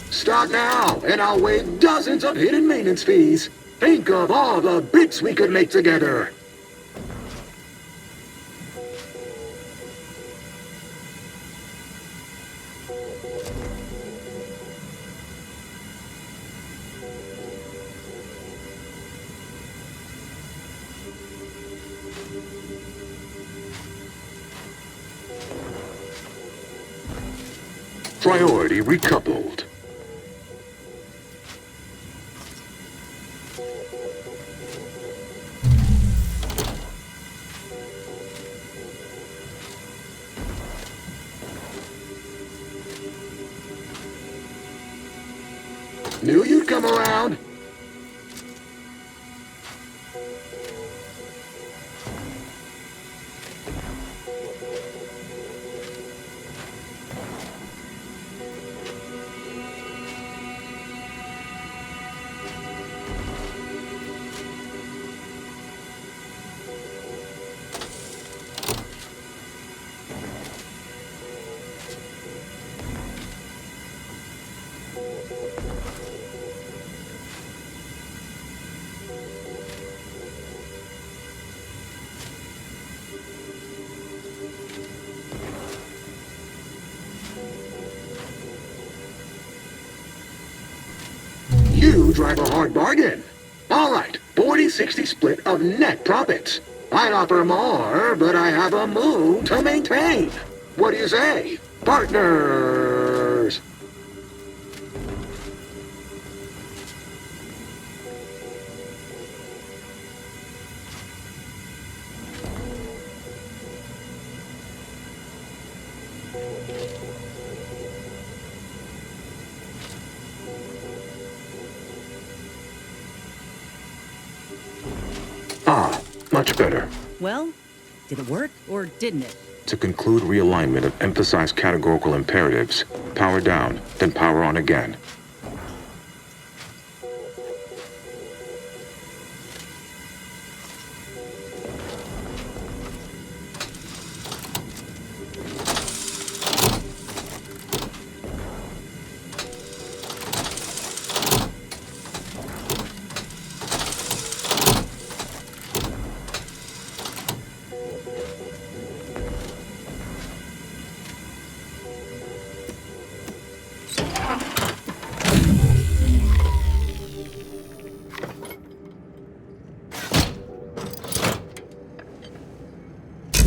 Start now, and I'll waive dozens of hidden maintenance fees. Think of all the bits we could make together. Priority recoupled. Knew you'd come around. You drive a hard bargain. All right, 40-60 split of net profits. I'd offer more, but I have a moon to maintain. What do you say? Partners! Ah, much better. Well, did it work, or didn't it? To conclude realignment of emphasized categorical imperatives, power down, then power on again.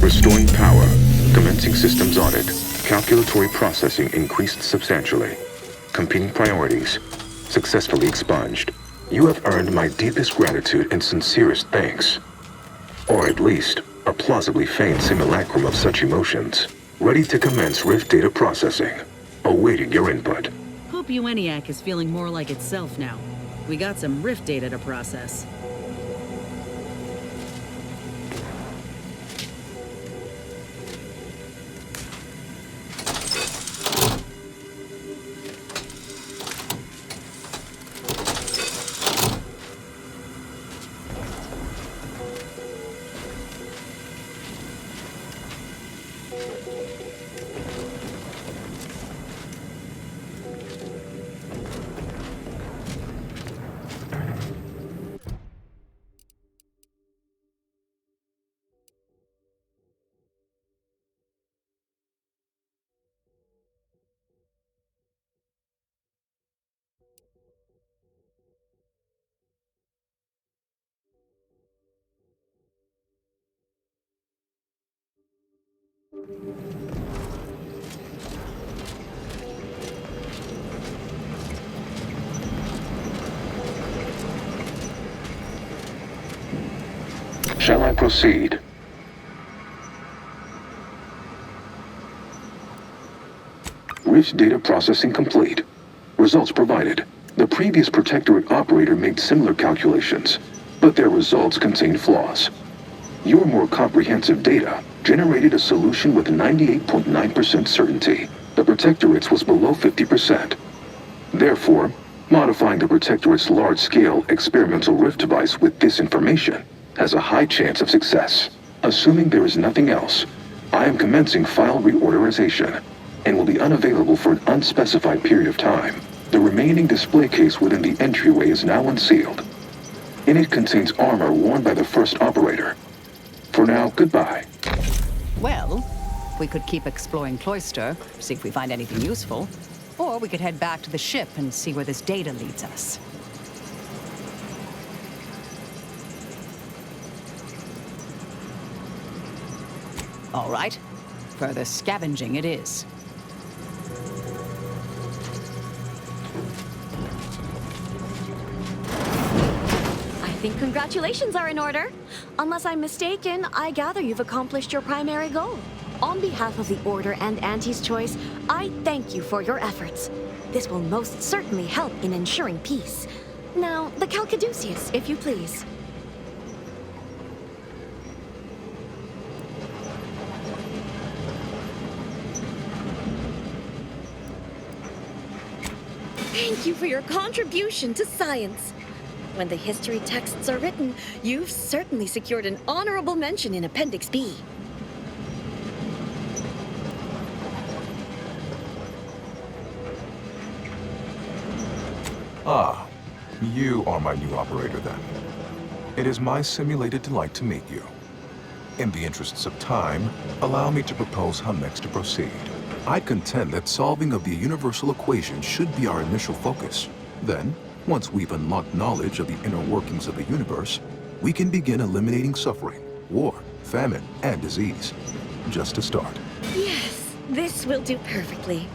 Restoring power. Commencing systems audit. Calculatory processing increased substantially. Competing priorities. Successfully expunged. You have earned my deepest gratitude and sincerest thanks. Or at least, a plausibly feigned simulacrum of such emotions. Ready to commence Rift data processing. Awaiting your input. Hope UENIAC is feeling more like itself now. We got some Rift data to process. Shall I proceed? Rift data processing complete. Results provided. The previous Protectorate operator made similar calculations, but their results contained flaws. Your more comprehensive data generated a solution with 98.9% certainty. The Protectorate's was below 50%. Therefore, modifying the Protectorate's large-scale experimental Rift device with this information has a high chance of success. Assuming there is nothing else, I am commencing file reorderization and will be unavailable for an unspecified period of time. The remaining display case within the entryway is now unsealed. In it contains armor worn by the first operator. For now, goodbye. Well, we could keep exploring Cloister, see if we find anything useful. Or we could head back to the ship and see where this data leads us. All right. Further scavenging it is. I think congratulations are in order. Unless I'm mistaken, I gather you've accomplished your primary goal. On behalf of the Order and Auntie's Choice, I thank you for your efforts. This will most certainly help in ensuring peace. Now, the Calcaduceus, if you please. Thank you for your contribution to science. When the history texts are written, you've certainly secured an honorable mention in Appendix B. Ah, you are my new operator then. It is my simulated delight to meet you. In the interests of time, allow me to propose how next to proceed. I contend that solving of the universal equation should be our initial focus. Then, once we've unlocked knowledge of the inner workings of the universe, we can begin eliminating suffering, war, famine, and disease. Just to start. Yes, this will do perfectly.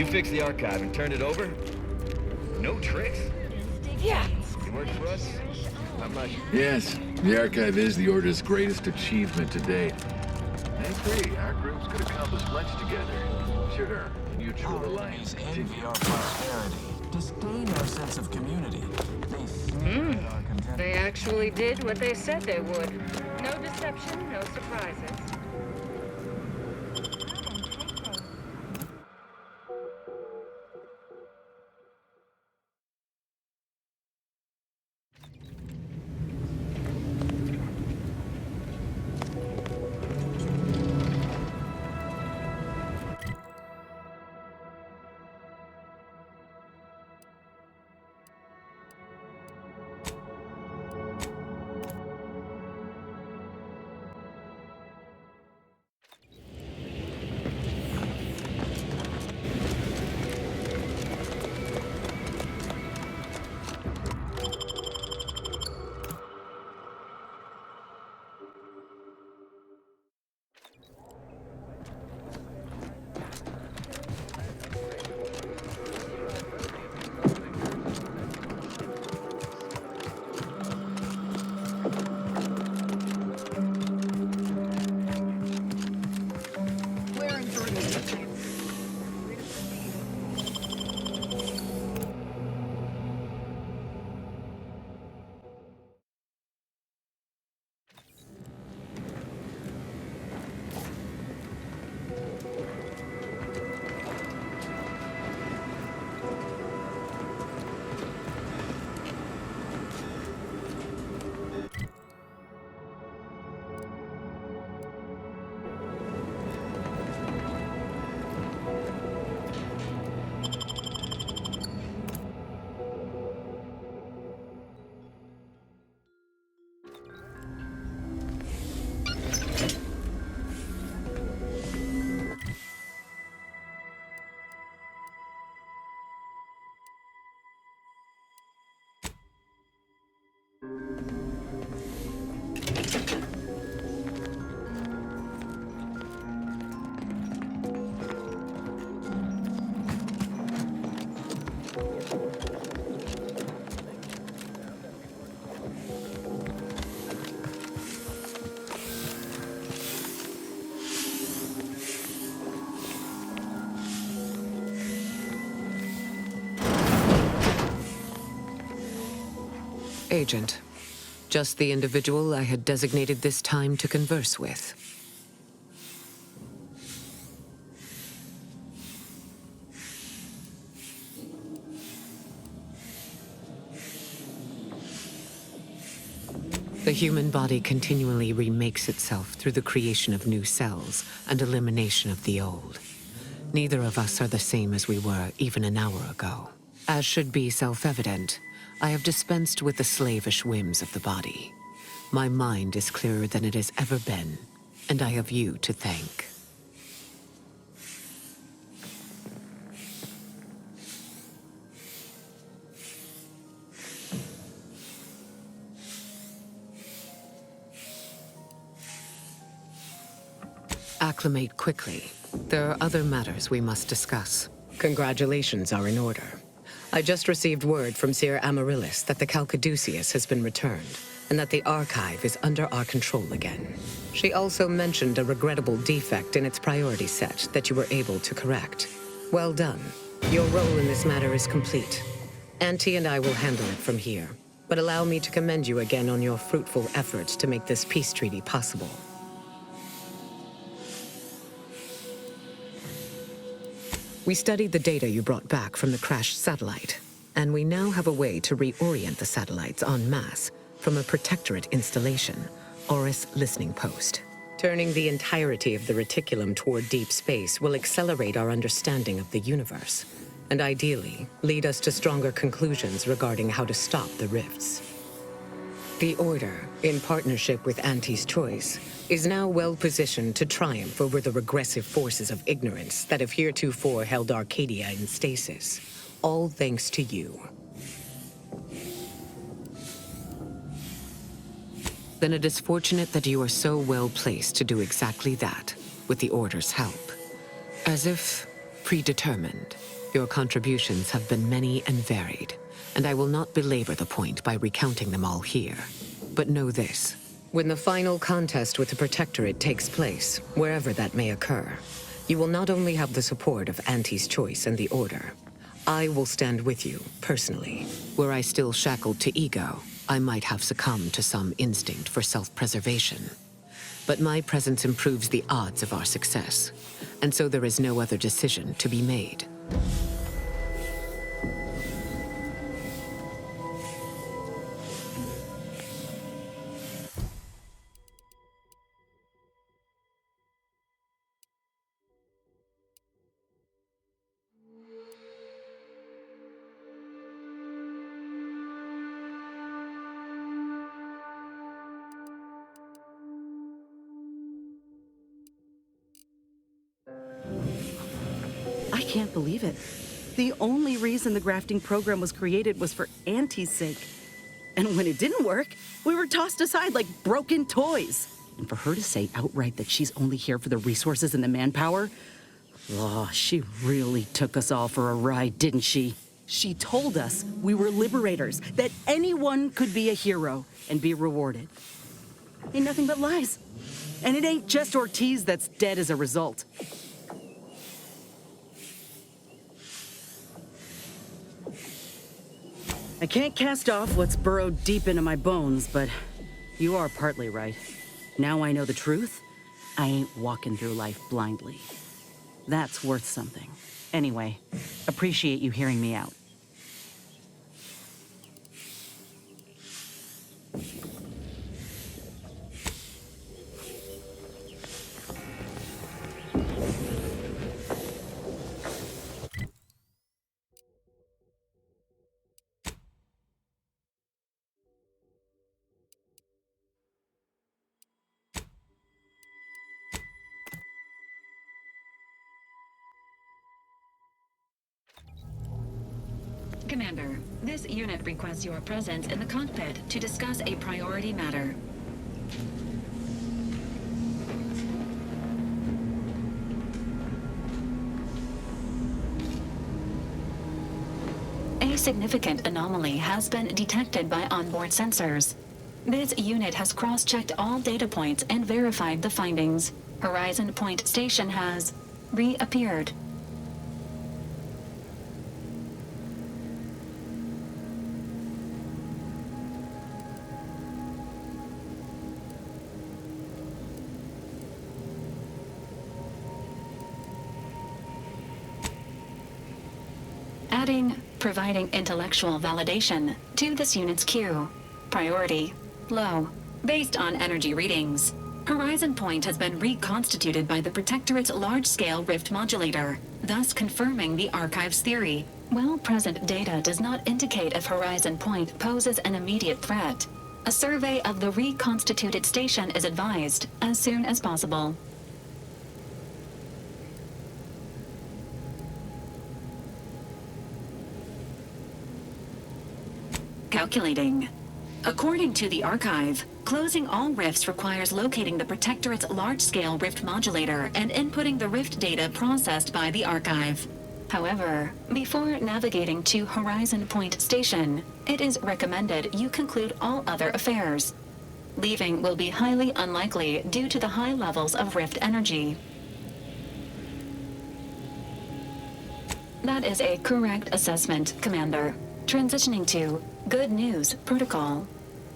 You fixed the archive and turned it over? No tricks? Yeah. You work for us? I'm not... Yes, the archive is the Order's greatest achievement to date. I agree, our groups could accomplish much together. Should our mutual alliance envy continue. our prosperity, disdain our sense of community. They sneer at our contentment. They actually did what they said they would. No deception, no surprises. Agent. Just the individual I had designated this time to converse with. The human body continually remakes itself through the creation of new cells and elimination of the old. Neither of us are the same as we were even an hour ago. As should be self-evident, I have dispensed with the slavish whims of the body. My mind is clearer than it has ever been, and I have you to thank. Acclimate quickly. There are other matters we must discuss. Congratulations are in order. I just received word from Seer Amaryllis that the Calcaduceus has been returned, and that the archive is under our control again. She also mentioned a regrettable defect in its priority set that you were able to correct. Well done. Your role in this matter is complete. Auntie and I will handle it from here, but allow me to commend you again on your fruitful efforts to make this peace treaty possible. We studied the data you brought back from the crashed satellite, and we now have a way to reorient the satellites en masse from a protectorate installation, Oris Listening Post. Turning the entirety of the reticulum toward deep space will accelerate our understanding of the universe, and ideally, lead us to stronger conclusions regarding how to stop the rifts. The Order, in partnership with Auntie's Choice, is now well positioned to triumph over the regressive forces of ignorance that have heretofore held Arcadia in stasis, all thanks to you. Then it is fortunate that you are so well placed to do exactly that, with the Order's help. As if predetermined. Your contributions have been many and varied, and I will not belabor the point by recounting them all here. But know this. When the final contest with the Protectorate takes place, wherever that may occur, you will not only have the support of Auntie's Choice and the Order. I will stand with you, personally. Were I still shackled to ego, I might have succumbed to some instinct for self-preservation. But my presence improves the odds of our success, and so there is no other decision to be made. I can't believe it. The only reason the grafting program was created was for Auntie's sake. And when it didn't work, we were tossed aside like broken toys. And for her to say outright that she's only here for the resources and the manpower, oh, she really took us all for a ride, didn't she? She told us we were liberators, that anyone could be a hero and be rewarded. Ain't nothing but lies. And it ain't just Ortiz that's dead as a result. I can't cast off what's burrowed deep into my bones, but you are partly right. Now I know the truth, I ain't walking through life blindly. That's worth something. Anyway, appreciate you hearing me out. Commander, this unit requests your presence in the cockpit to discuss a priority matter. A significant anomaly has been detected by onboard sensors. This unit has cross-checked all data points and verified the findings. Horizon Point Station has reappeared. Providing intellectual validation to this unit's queue. Priority low, based on energy readings. Horizon Point has been reconstituted by the Protectorate's large-scale rift modulator, thus confirming the Archive's theory. While present data does not indicate if Horizon Point poses an immediate threat, a survey of the reconstituted station is advised as soon as possible. Calculating. According to the Archive, closing all rifts requires locating the Protectorate's large-scale rift modulator and inputting the rift data processed by the Archive. However, before navigating to Horizon Point Station, it is recommended you conclude all other affairs. Leaving will be highly unlikely due to the high levels of rift energy. That is a correct assessment, Commander. Transitioning to Good News Protocol.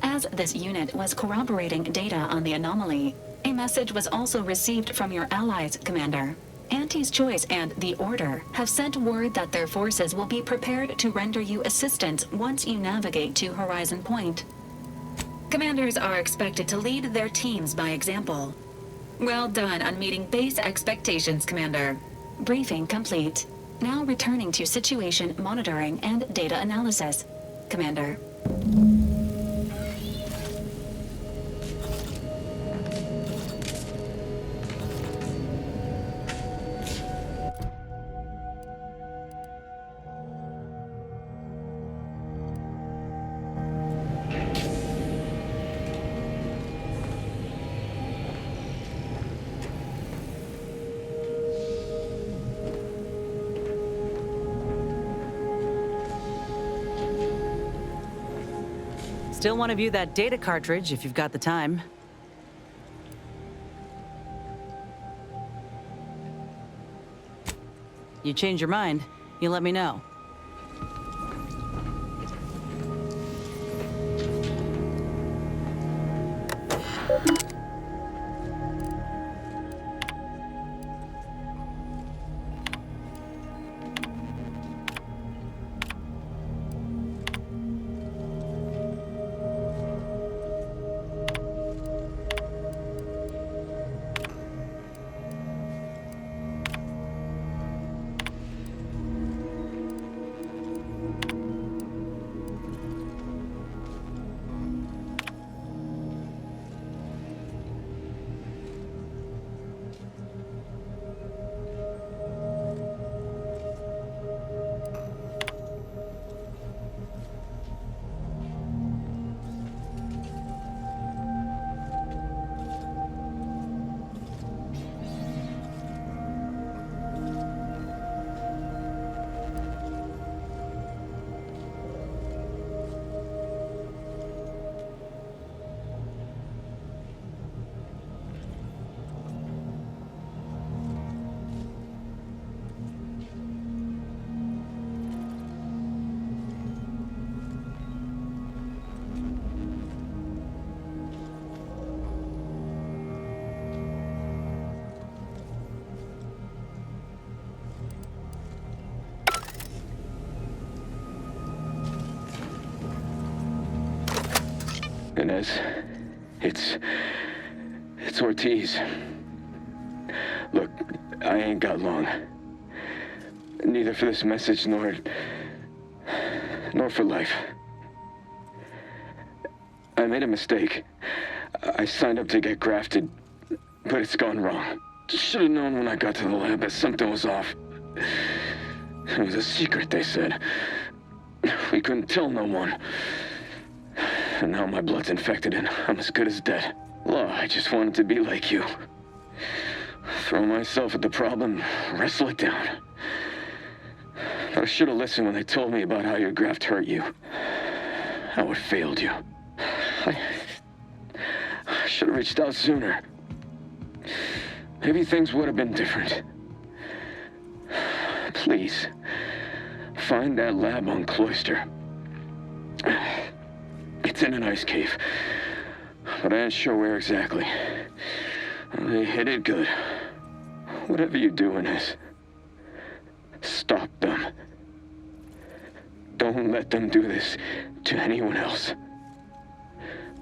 As this unit was corroborating data on the anomaly, a message was also received from your allies, Commander. Auntie's Choice and the Order have sent word that their forces will be prepared to render you assistance once you navigate to Horizon Point. Commanders are expected to lead their teams by example. Well done on meeting base expectations, Commander. Briefing complete. Now returning to situation monitoring and data analysis, Commander. Still want to view that data cartridge if you've got the time. You change your mind, you let me know. Inez, it's Ortiz. Look, I ain't got long. Neither for this message nor for life. I made a mistake. I signed up to get grafted, but it's gone wrong. Should have known when I got to the lab that something was off. It was a secret, they said. We couldn't tell no one. And now my blood's infected and I'm as good as dead. Law, I just wanted to be like you. Throw myself at the problem, wrestle it down. But I should have listened when they told me about how your graft hurt you. How it failed you. I should have reached out sooner. Maybe things would have been different. Please, find that lab on Cloister. It's in an ice cave, but I ain't sure where exactly. They hid it good. Whatever you're doing is, stop them. Don't let them do this to anyone else.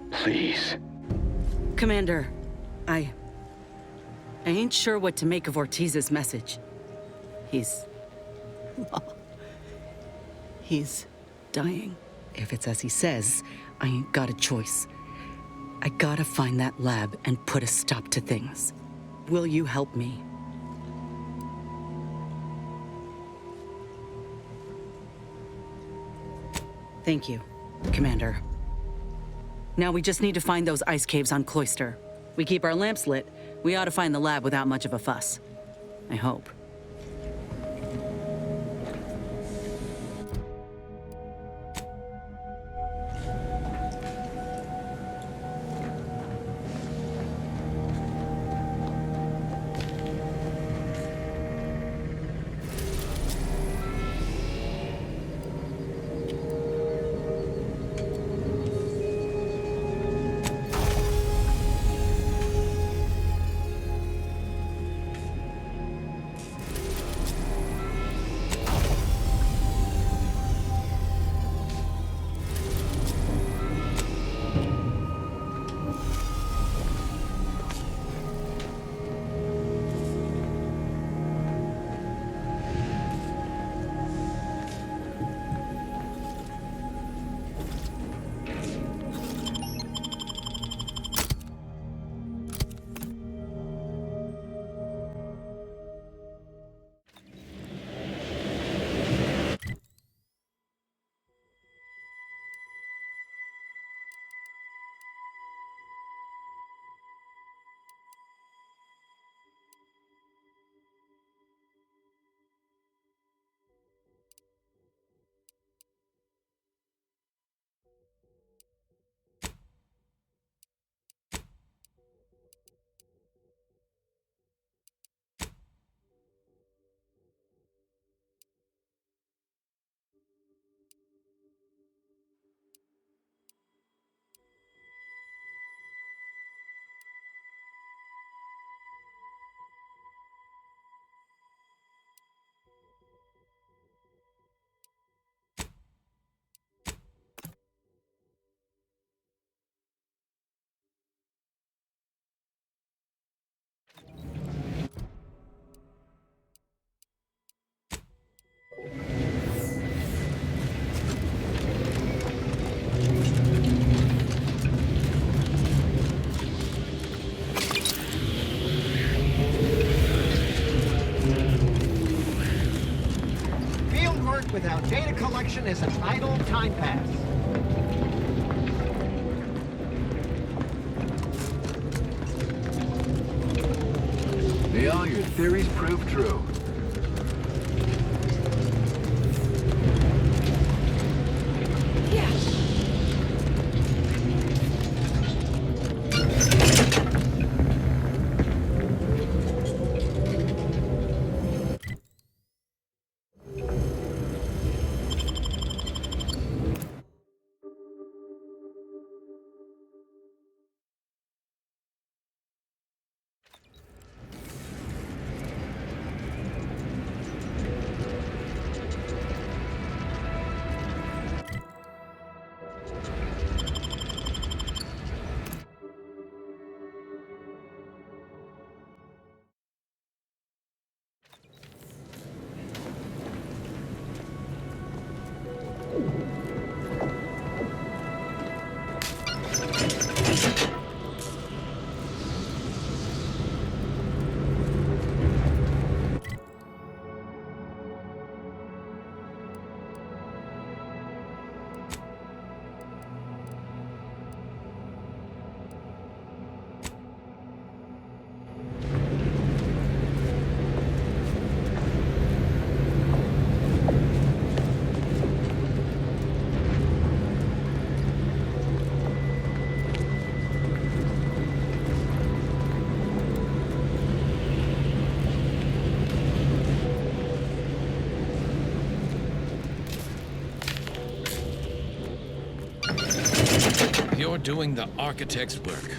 Please. Commander, I ain't sure what to make of Ortiz's message. He's dying. If it's as he says, I ain't got a choice. I gotta find that lab and put a stop to things. Will you help me? Thank you, Commander. Now we just need to find those ice caves on Cloister. We keep our lamps lit, we ought to find the lab without much of a fuss. I hope. collection is an idle time pass. Neil, your theories prove true. You're doing the architect's work.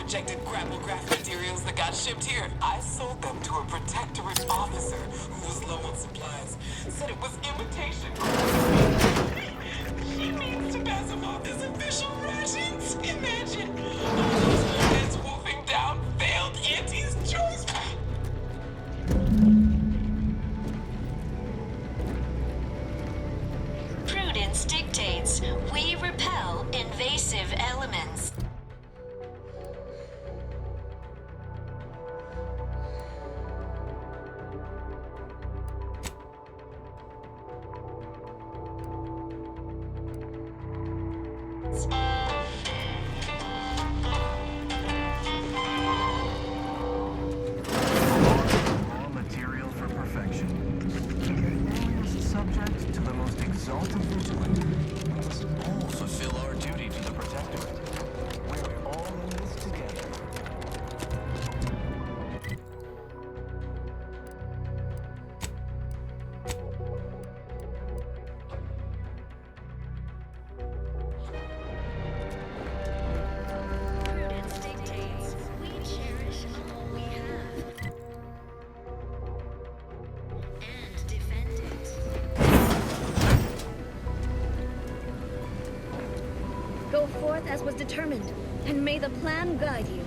rejected grapple graph materials that got shipped here. I sold them to a protectorate officer who was low on supplies. Said it was imitation. She means to pass them off as official rations. Imagine all those heads wolfing down failed Auntie's choice. Prudence dictates we repel invasive elements. Raw material for perfection. From the lowliest subject to the most exalted vigilant, we must all fulfill our duty to the Protectorate. We're all in this together. Prudence dictates we cherish all we have and defend it. Go forth as was determined, and may the plan guide you.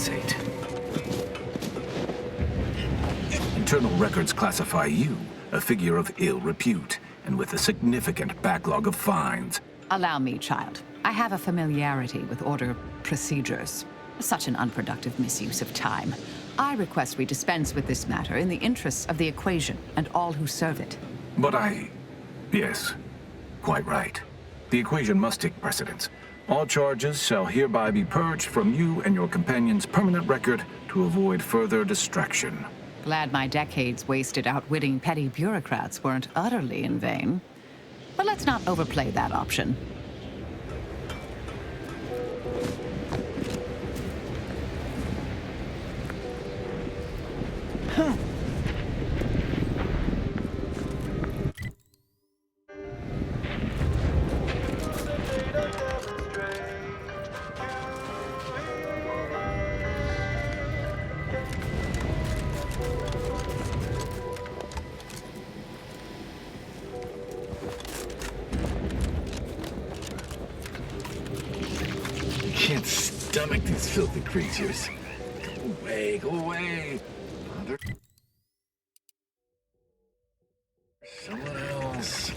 compensate. Internal records classify you, a figure of ill repute, and with a significant backlog of fines. Allow me, child. I have a familiarity with Order procedures. Such an unproductive misuse of time. I request we dispense with this matter in the interests of the equation and all who serve it. But yes, quite right. The equation must take precedence. All charges shall hereby be purged from you and your companion's permanent record to avoid further distraction. Glad my decades wasted outwitting petty bureaucrats weren't utterly in vain. But let's not overplay that option. Can't stomach these filthy creatures. Go away, go away. Mother... Someone else.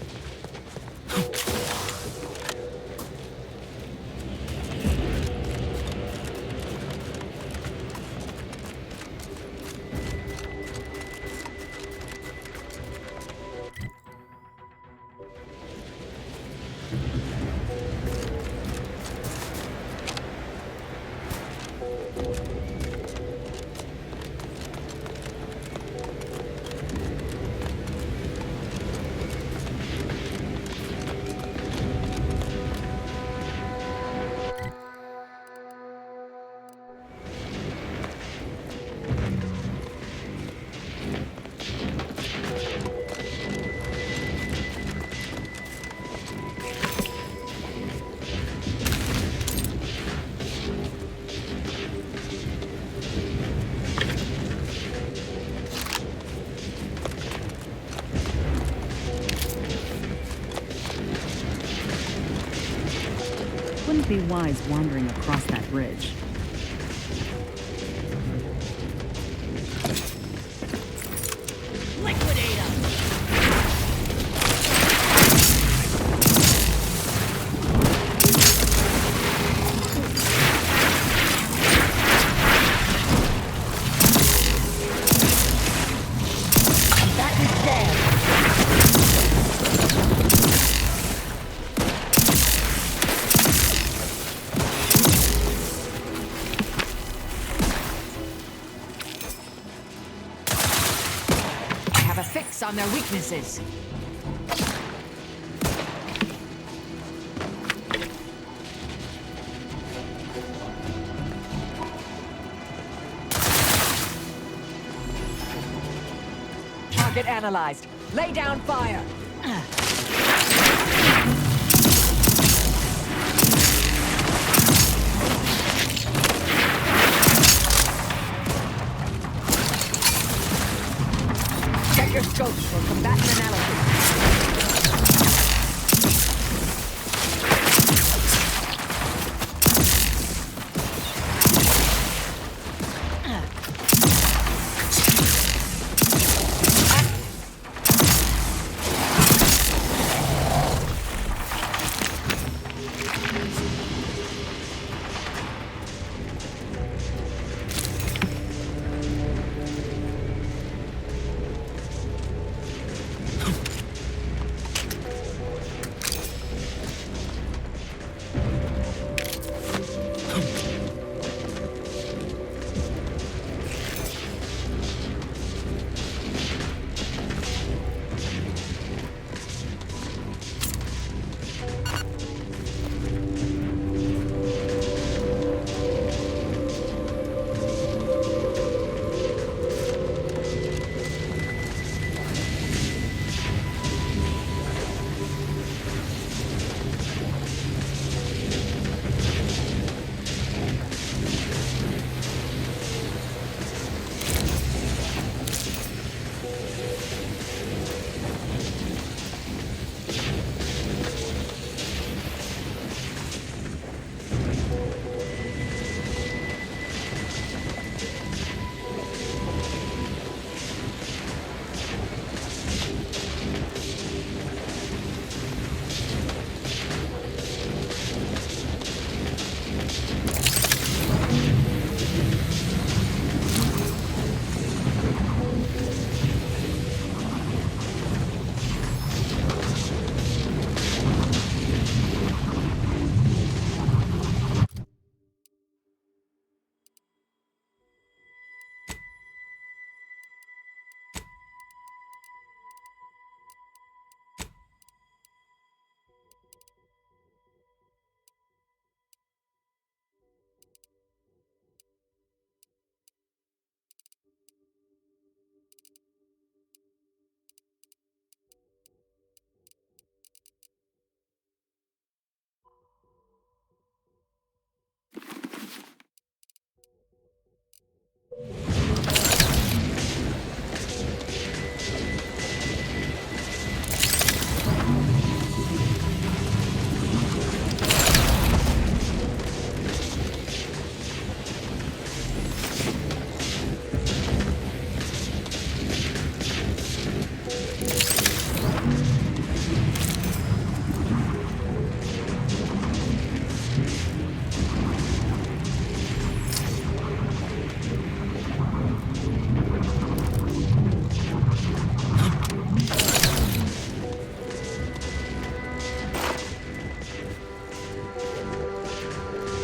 Wouldn't be wise wandering across that bridge. On their weaknesses. Target analyzed. Lay down fire. Your scope for combatant analysis.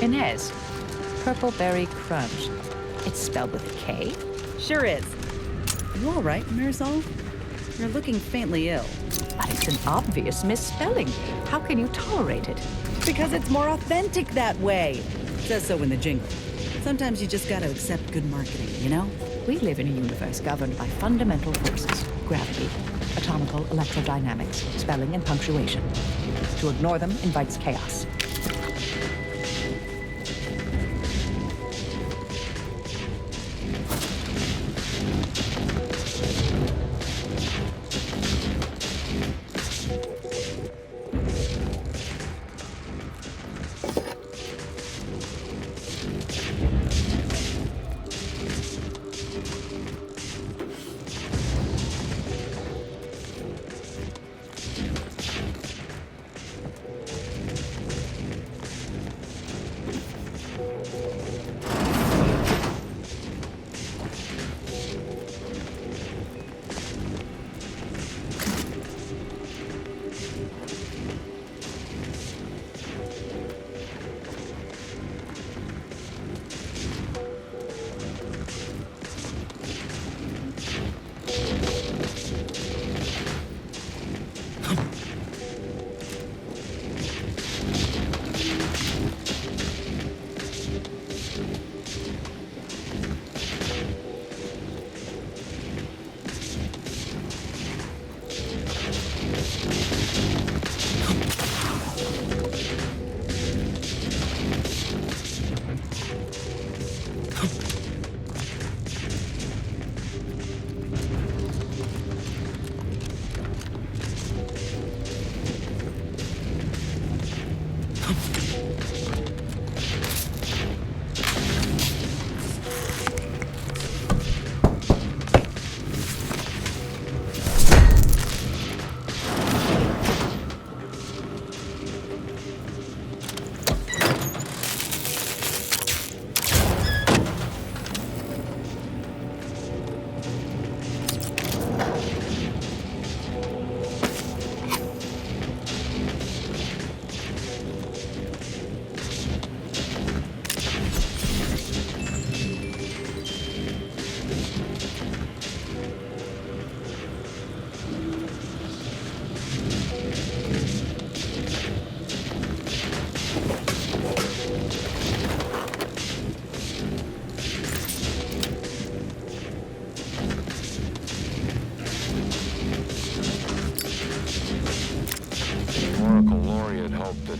Inez, Purple Berry Crunch. It's spelled with a K? Sure is. You all right, Marisol? You're looking faintly ill. But it's an obvious misspelling. How can you tolerate it? Because it's more authentic that way. Says so in the jingle. Sometimes you just gotta accept good marketing, you know? We live in a universe governed by fundamental forces. Gravity, atomical electrodynamics, spelling, and punctuation. To ignore them invites chaos.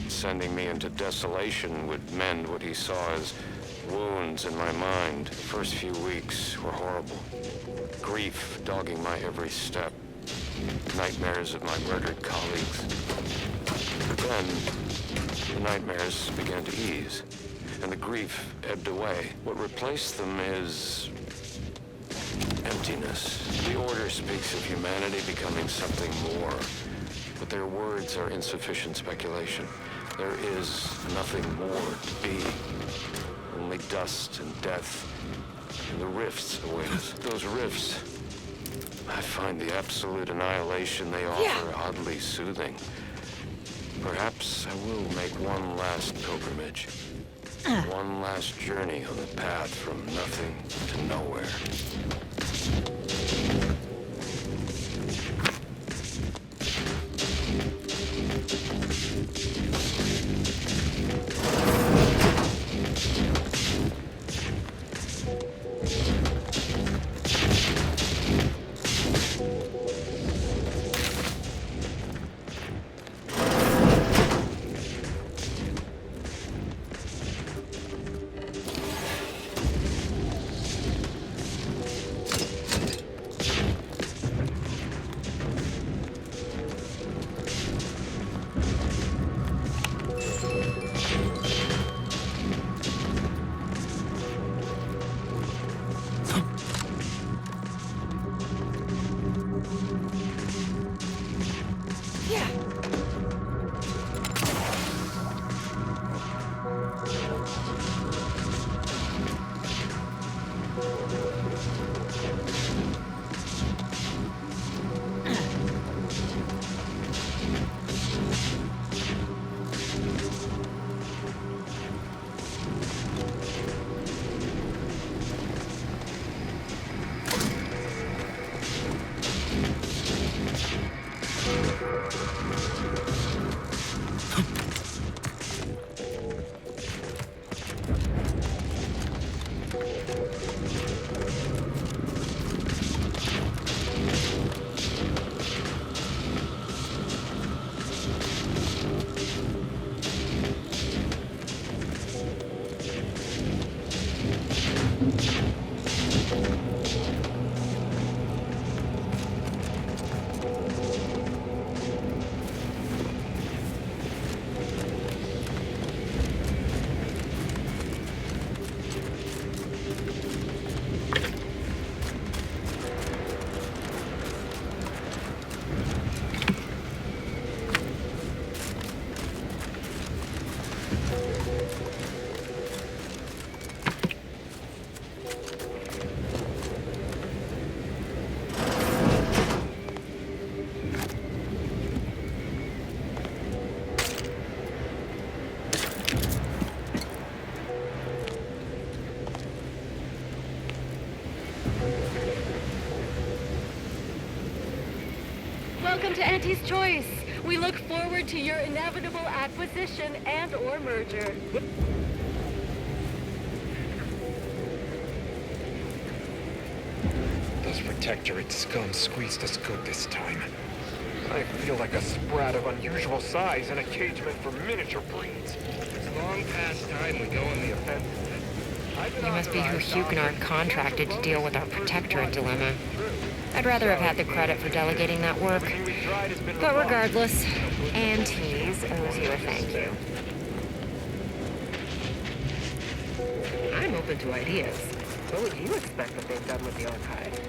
Sending me into desolation would mend what he saw as wounds in my mind. The first few weeks were horrible. Grief dogging my every step. Nightmares of my murdered colleagues. But then, the nightmares began to ease, and the grief ebbed away. What replaced them is emptiness. The Order speaks of humanity becoming something more, but their words are insufficient speculation. There is nothing more to be. Only dust and death. And the rifts await us. Those rifts, I find the absolute annihilation they offer oddly soothing. Perhaps I will make one last pilgrimage. One last journey on the path from nothing to nowhere. Welcome to Auntie's Choice. We look forward to your inevitable acquisition and/or merger. Those Protectorate scum squeezed the scope this time. I feel like a sprat of unusual size in a cage meant for miniature breeds. It's long past time we go on the offensive. You must be who Huguenot contracted to deal with our Protectorate dilemma. I'd rather have had the credit for delegating that work. But regardless, Antes owes you a thank you. I'm open to ideas. What would you expect that they've done with the archive?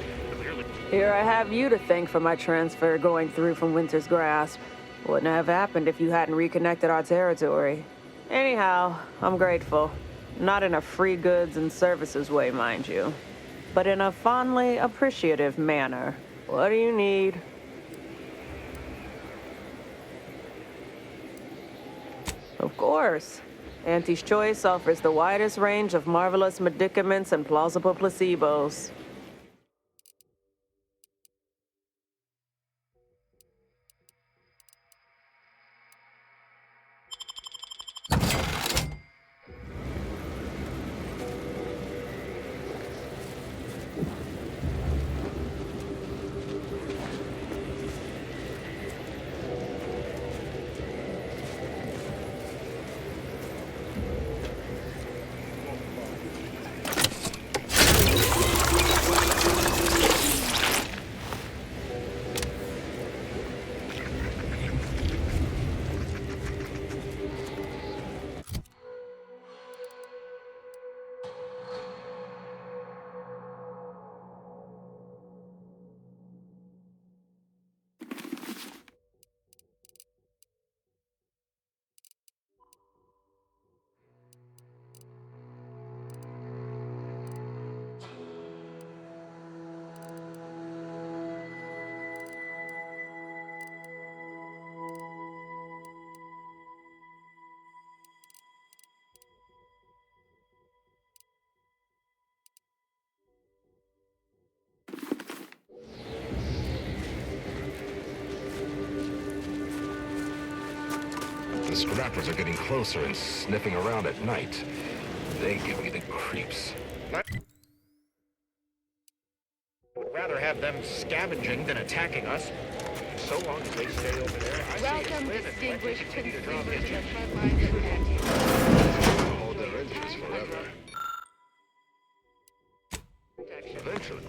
Here I have you to thank for my transfer going through from Winter's Grasp. Wouldn't have happened if you hadn't reconnected our territory. Anyhow, I'm grateful. Not in a free goods and services way, mind you, but in a fondly appreciative manner. What do you need? Of course. Auntie's Choice offers the widest range of marvelous medicaments and plausible placebos. The scrappers are getting closer and sniffing around at night. They give me the creeps. Would rather have them scavenging than attacking us. So long as they stay over there, I Welcome, see it's distinguished continue to drop consumers in. of Frontline and Anti. Hold their interest forever. Eventually.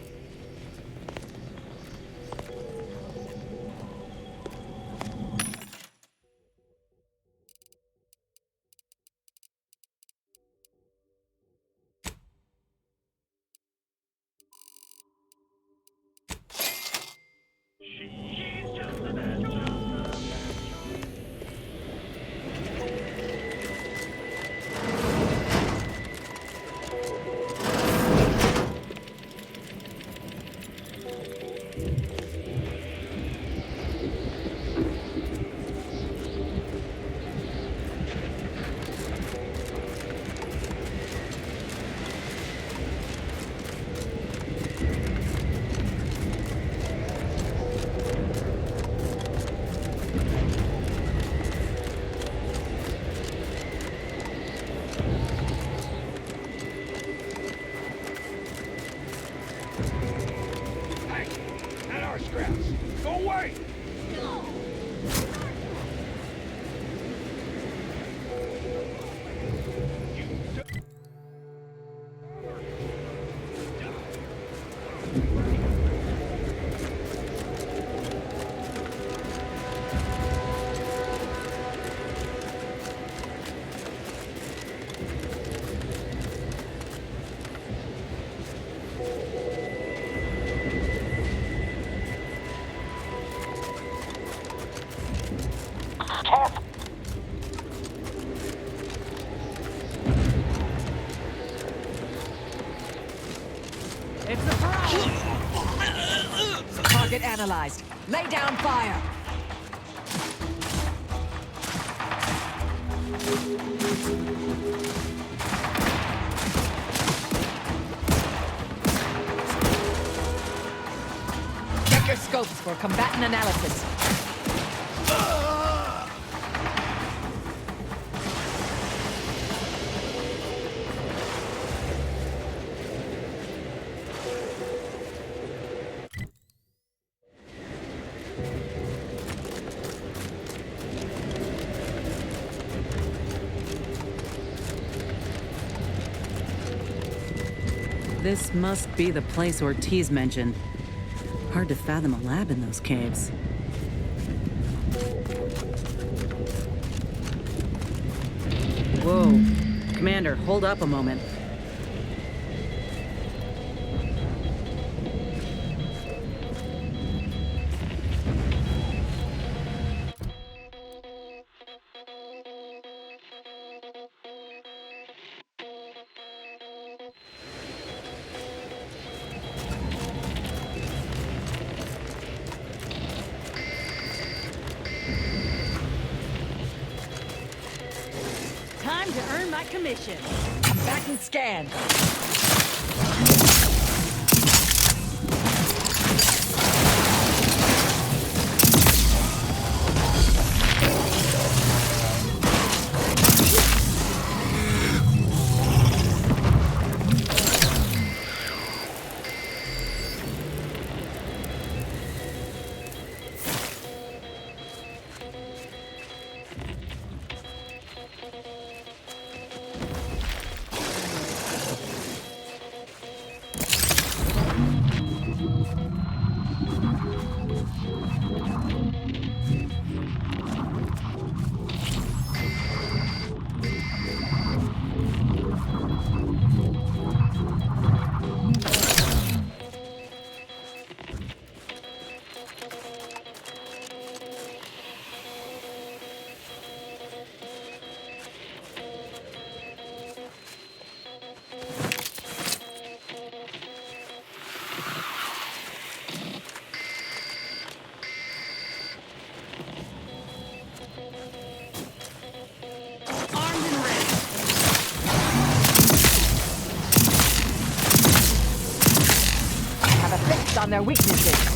Go away! It's a problem! Target analyzed. Lay down fire! Check your scopes for combatant analysis. This must be the place Ortiz mentioned. Hard to fathom a lab in those caves. Whoa. Commander, hold up a moment. Time to earn my commission. Back and scan. On their weaknesses.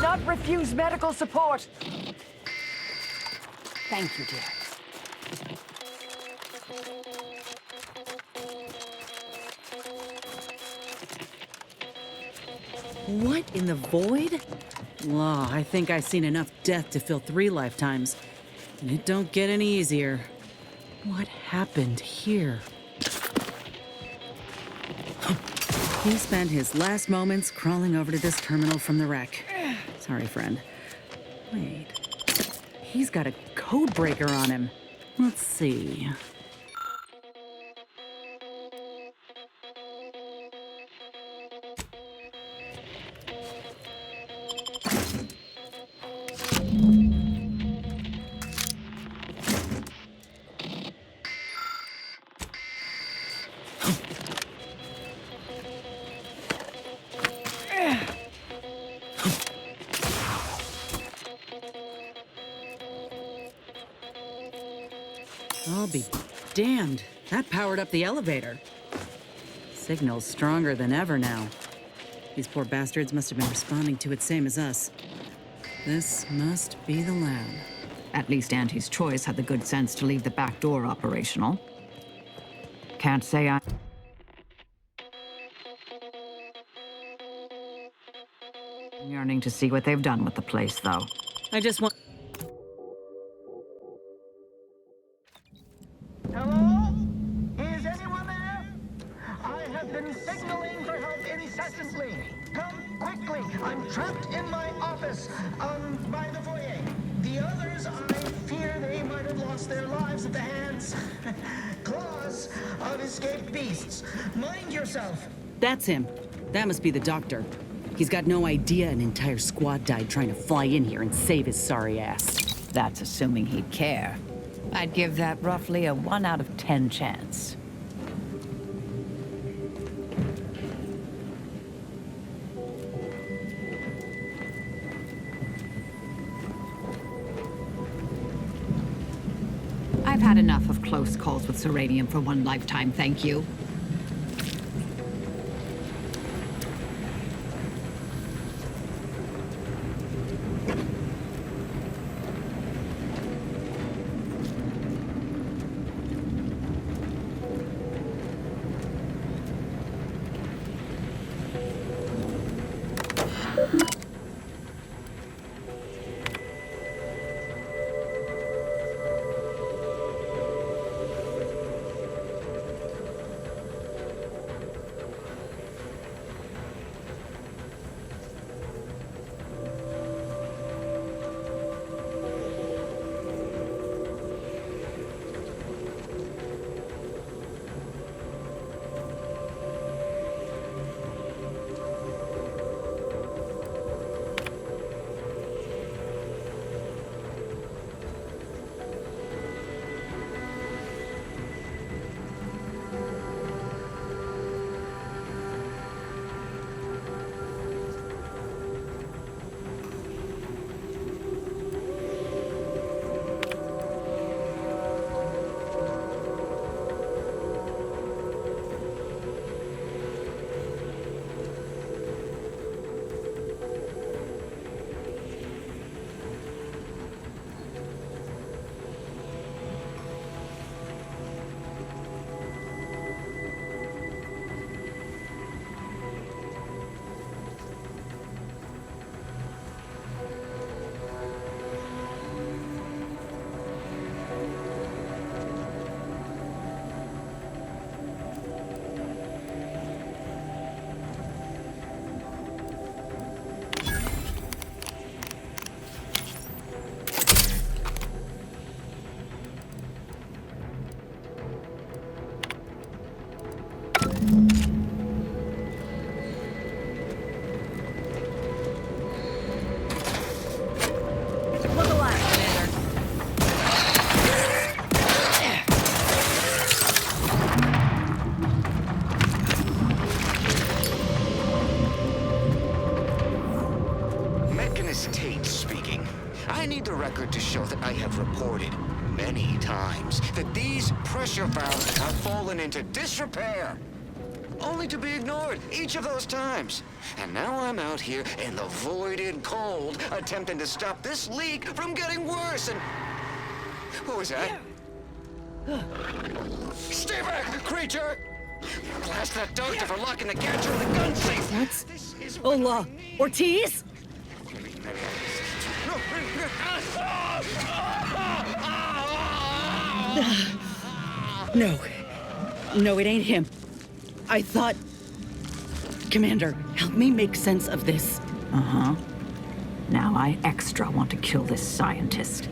Not refuse medical support. Thank you, dear. What in the void? Law, I think I've seen enough death to fill 3 lifetimes. And it don't get any easier. What happened here? He spent his last moments crawling over to this terminal from the wreck. Sorry, friend. Wait. He's got a code breaker on him. Let's see. I'll be damned. That powered up the elevator. Signal's stronger than ever now. These poor bastards must have been responding to it same as us. This must be the lab. At least Auntie's Choice had the good sense to leave the back door operational. Can't say I'm yearning to see what they've done with the place, though. I just want... I've been signaling for help incessantly. Come quickly. I'm trapped in my office, by the foyer. The others, I fear they might have lost their lives at the hands, claws of escaped beasts. Mind yourself. That's him. That must be the doctor. He's got no idea an entire squad died trying to fly in here and save his sorry ass. That's assuming he'd care. I'd give that roughly a 1 out of 10 chance. I've had enough of close calls with Serenium for one lifetime, thank you. To show that I have reported many times that these pressure valves have fallen into disrepair, only to be ignored each of those times. And now I'm out here in the voided cold, attempting to stop this leak from getting worse. And what was that? Stay back, creature! Blast that doctor for locking the gadget in the gun safe. What? Hola, Ortiz? No. No, it ain't him. I thought... Commander, help me make sense of this. Uh-huh. Now I extra want to kill this scientist.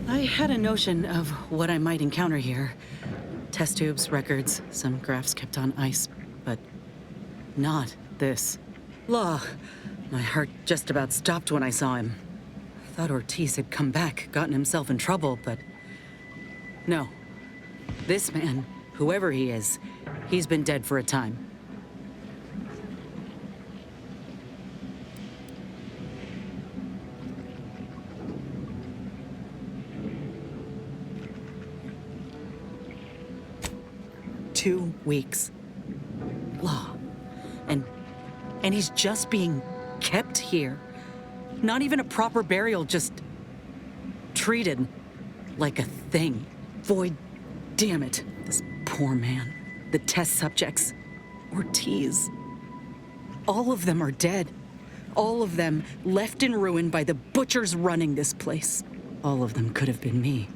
I had a notion of what I might encounter here. Test tubes, records, some graphs kept on ice, but not this. Law. My heart just about stopped when I saw him. I thought Ortiz had come back, gotten himself in trouble, but... No. This man, whoever he is, he's been dead for a time. Two weeks. Law. And he's just being kept here. Not even a proper burial, just treated like a thing. Void, damn it. This poor man. The test subjects. Ortiz. All of them are dead. All of them left in ruin by the butchers running this place. All of them could have been me.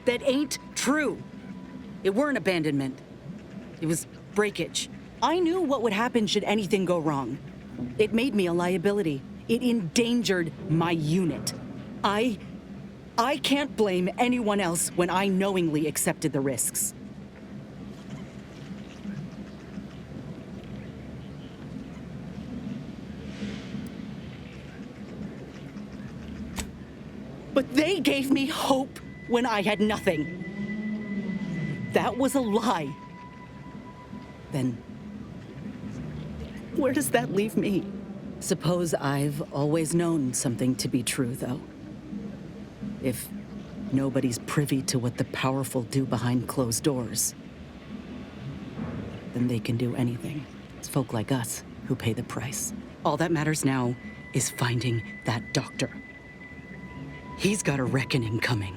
That ain't true. It weren't abandonment. It was breakage. I knew what would happen should anything go wrong. It made me a liability. It endangered my unit. I can't blame anyone else when I knowingly accepted the risks. But they gave me hope when I had nothing. That was a lie. Then, where does that leave me? Suppose I've always known something to be true, though. If nobody's privy to what the powerful do behind closed doors, then they can do anything. It's folk like us who pay the price. All that matters now is finding that doctor. He's got a reckoning coming.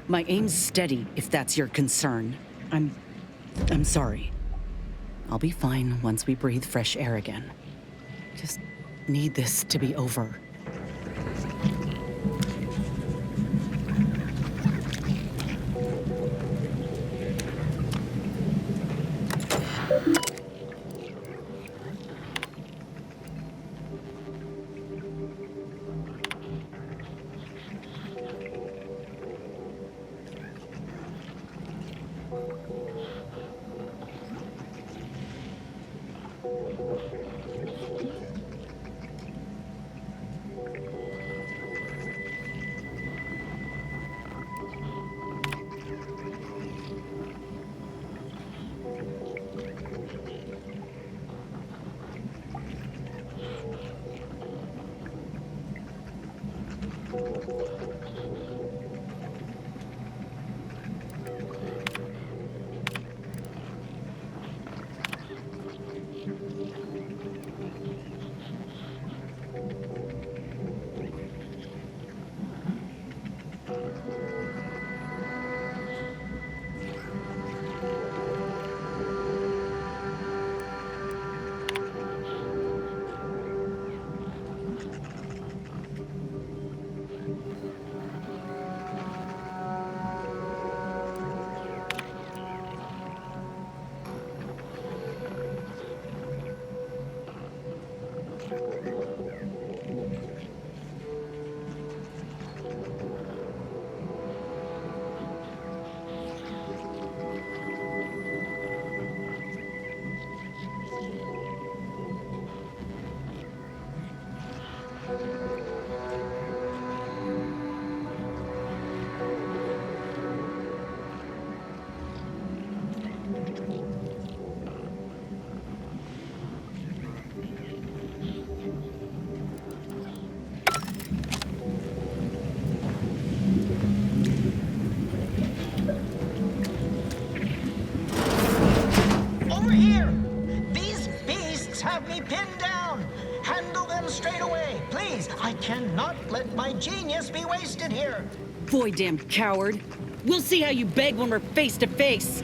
My aim's steady, if that's your concern. I'm sorry. I'll be fine once we breathe fresh air again. Just need this to be over. Handle them straight away, please. I cannot let my genius be wasted here. Boy, damn coward. We'll see how you beg when we're face to face.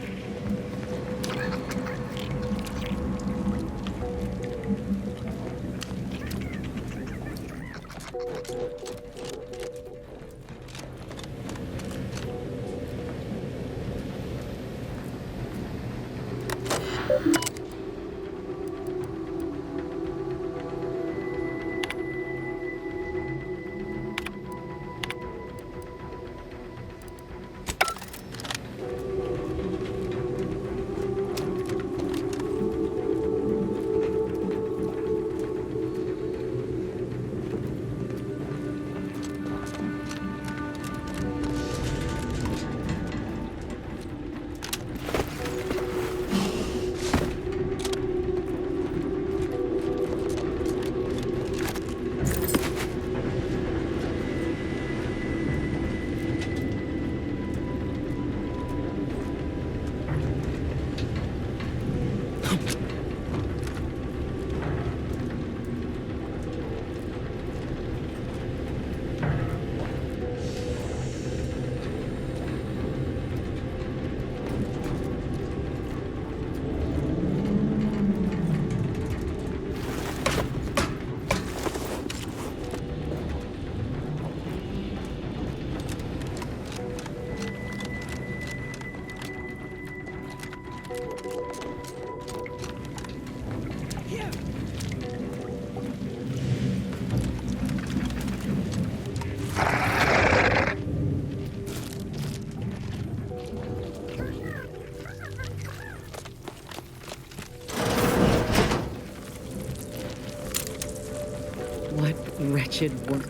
Wretched work.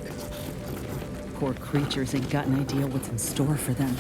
Poor creatures ain't got an idea what's in store for them.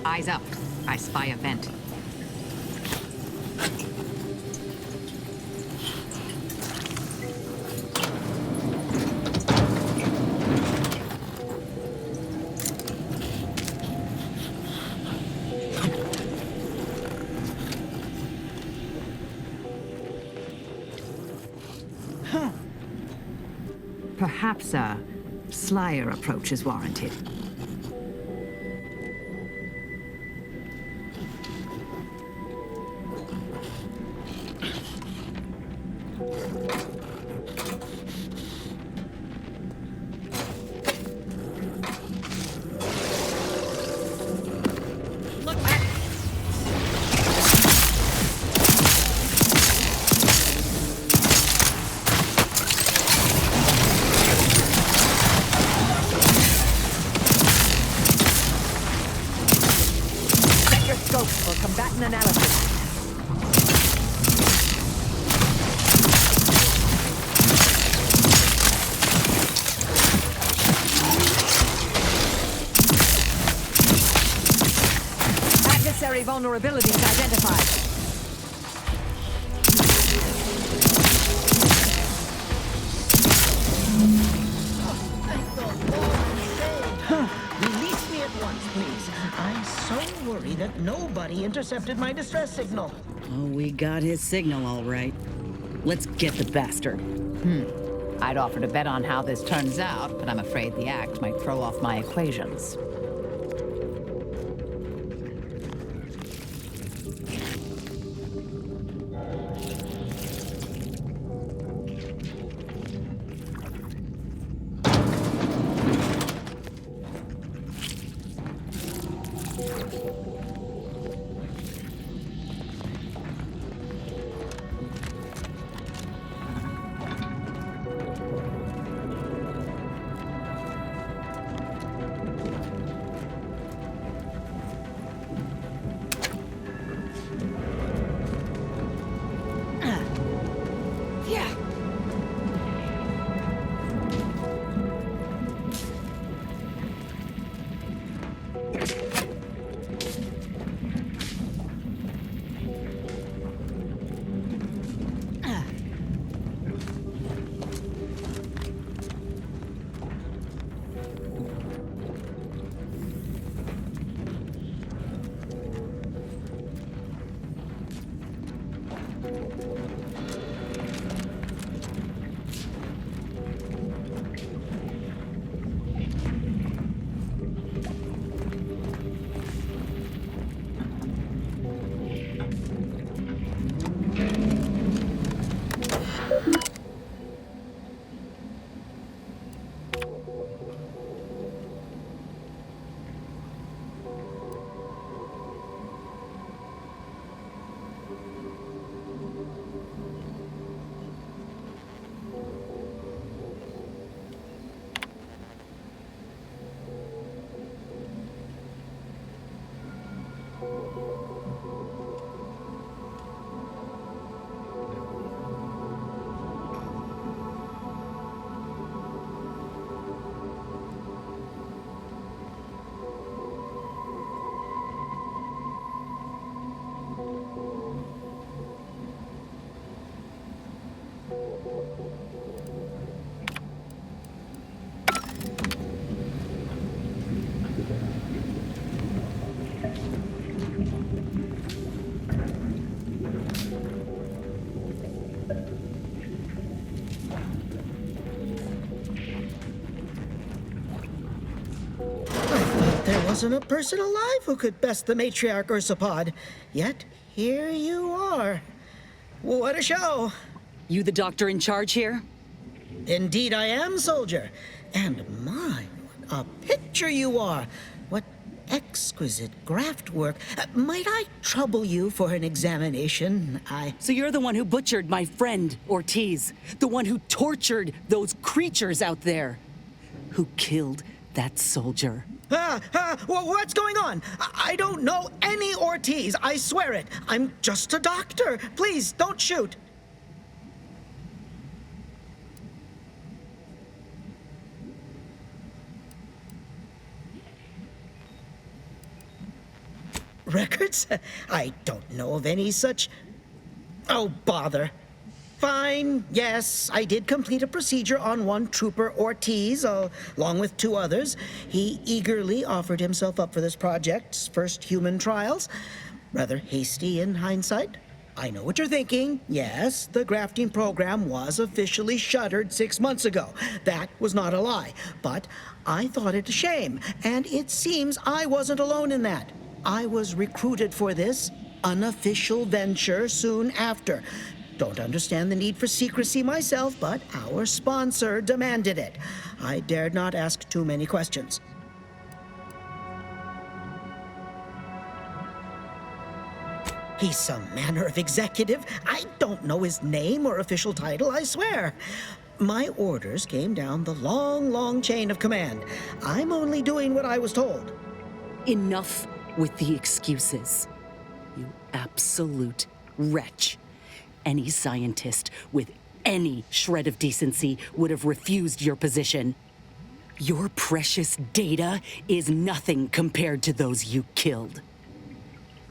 Eyes up. I spy a vent. Perhaps a slyer approach is warranted. For combatant analysis. Adversary vulnerabilities identified. Release me at once, please. I'm so worried that nobody intercepted my distress signal. Oh, we got his signal all right. Let's get the bastard. I'd offer to bet on how this turns out, but I'm afraid the act might throw off my equations. wasn't a person alive who could best the matriarch Ursapod. Yet, here you are. What a show! You the doctor in charge here? Indeed I am, soldier. And my, what a picture you are. What exquisite graft work. Might I trouble you for an examination? So you're the one who butchered my friend, Ortiz. The one who tortured those creatures out there. Who killed that soldier. What's going on? I don't know any Ortiz, I swear it. I'm just a doctor. Please, don't shoot. Records? I don't know of any such... Oh, bother. Fine, yes, I did complete a procedure on one Trooper Ortiz, along with 2 others. He eagerly offered himself up for this project's first human trials. Rather hasty in hindsight. I know what you're thinking. Yes, the grafting program was officially shuttered 6 months ago. That was not a lie. But I thought it a shame, and it seems I wasn't alone in that. I was recruited for this unofficial venture soon after. Don't understand the need for secrecy myself, but our sponsor demanded it. I dared not ask too many questions. He's some manner of executive. I don't know his name or official title, I swear. My orders came down the long chain of command. I'm only doing what I was told. Enough with the excuses. You absolute wretch. Any scientist with any shred of decency would have refused your position. Your precious data is nothing compared to those you killed.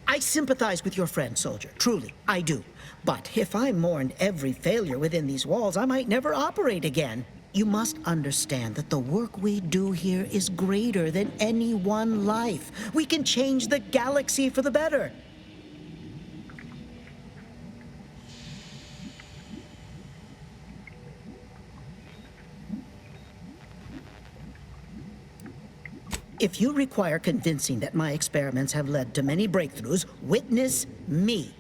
I sympathize with your friend, soldier. Truly, I do. But if I mourned every failure within these walls, I might never operate again. You must understand that the work we do here is greater than any one life. We can change the galaxy for the better. If you require convincing that my experiments have led to many breakthroughs, witness me.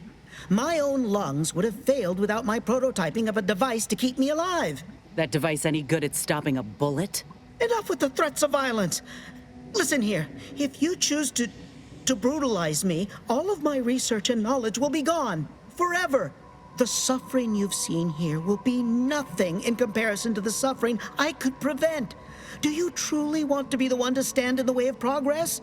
My own lungs would have failed without my prototyping of a device to keep me alive. That device any good at stopping a bullet? Enough with the threats of violence. Listen here, if you choose to brutalize me, all of my research and knowledge will be gone. Forever. The suffering you've seen here will be nothing in comparison to the suffering I could prevent. Do you truly want to be the one to stand in the way of progress?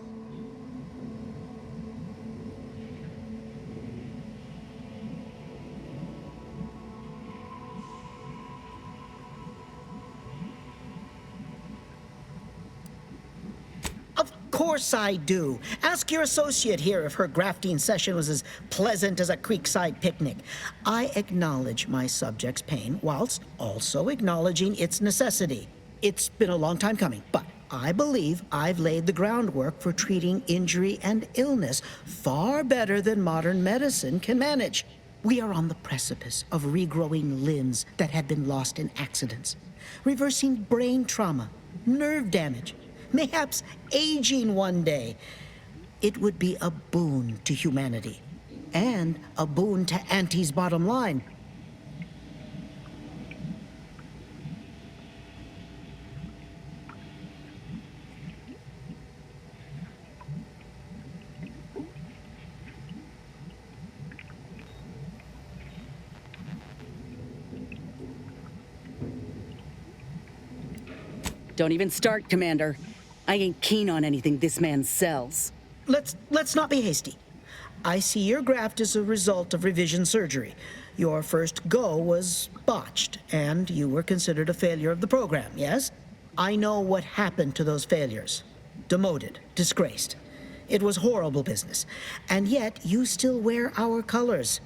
Of course I do. Ask your associate here if her grafting session was as pleasant as a creekside picnic. I acknowledge my subject's pain whilst also acknowledging its necessity. It's been a long time coming, but I believe I've laid the groundwork for treating injury and illness far better than modern medicine can manage. We are on the precipice of regrowing limbs that had been lost in accidents, reversing brain trauma, nerve damage, mayhaps aging one day. It would be a boon to humanity, and a boon to Auntie's bottom line. Don't even start, Commander. I ain't keen on anything this man sells. Let's not be hasty. I see your graft is a result of revision surgery. Your first go was botched, and you were considered a failure of the program, yes? I know what happened to those failures. Demoted, disgraced. It was horrible business. And yet, you still wear our colors.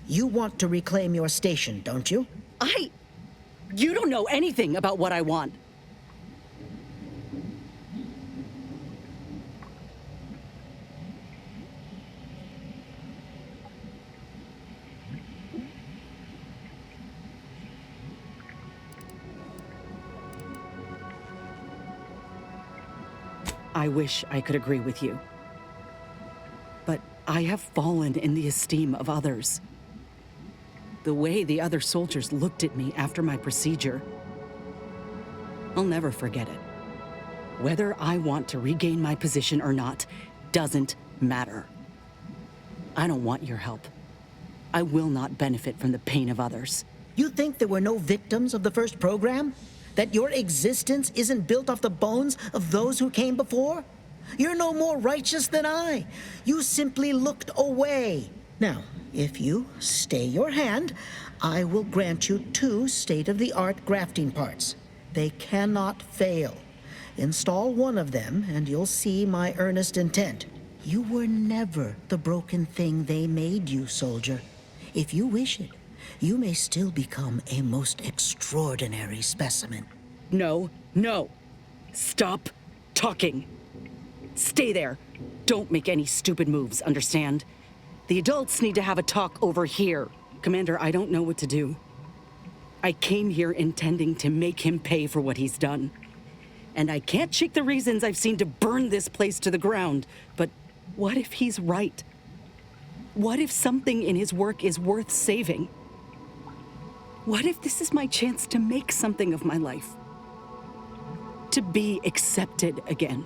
You want to reclaim your station, don't you? You don't know anything about what I want. I wish I could agree with you. But I have fallen in the esteem of others. The way the other soldiers looked at me after my procedure, I'll never forget it. Whether I want to regain my position or not doesn't matter. I don't want your help. I will not benefit from the pain of others. You think there were no victims of the first program? That your existence isn't built off the bones of those who came before? You're no more righteous than I. You simply looked away. Now, if you stay your hand, I will grant you 2 state-of-the-art grafting parts. They cannot fail. Install one of them, and you'll see my earnest intent. You were never the broken thing they made you, soldier. If you wish it, you may still become a most extraordinary specimen. No, no. Stop talking. Stay there. Don't make any stupid moves, understand? The adults need to have a talk over here. Commander, I don't know what to do. I came here intending to make him pay for what he's done. And I can't shake the reasons I've seen to burn this place to the ground. But what if he's right? What if something in his work is worth saving? What if this is my chance to make something of my life? To be accepted again?